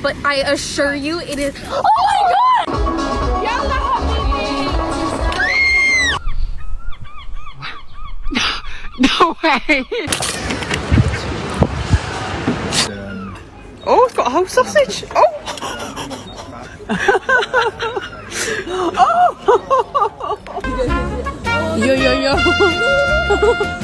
but I assure you it is. Oh my god! No way! Oh, it's got a whole sausage! Oh! Oh! Yo, yo, yo!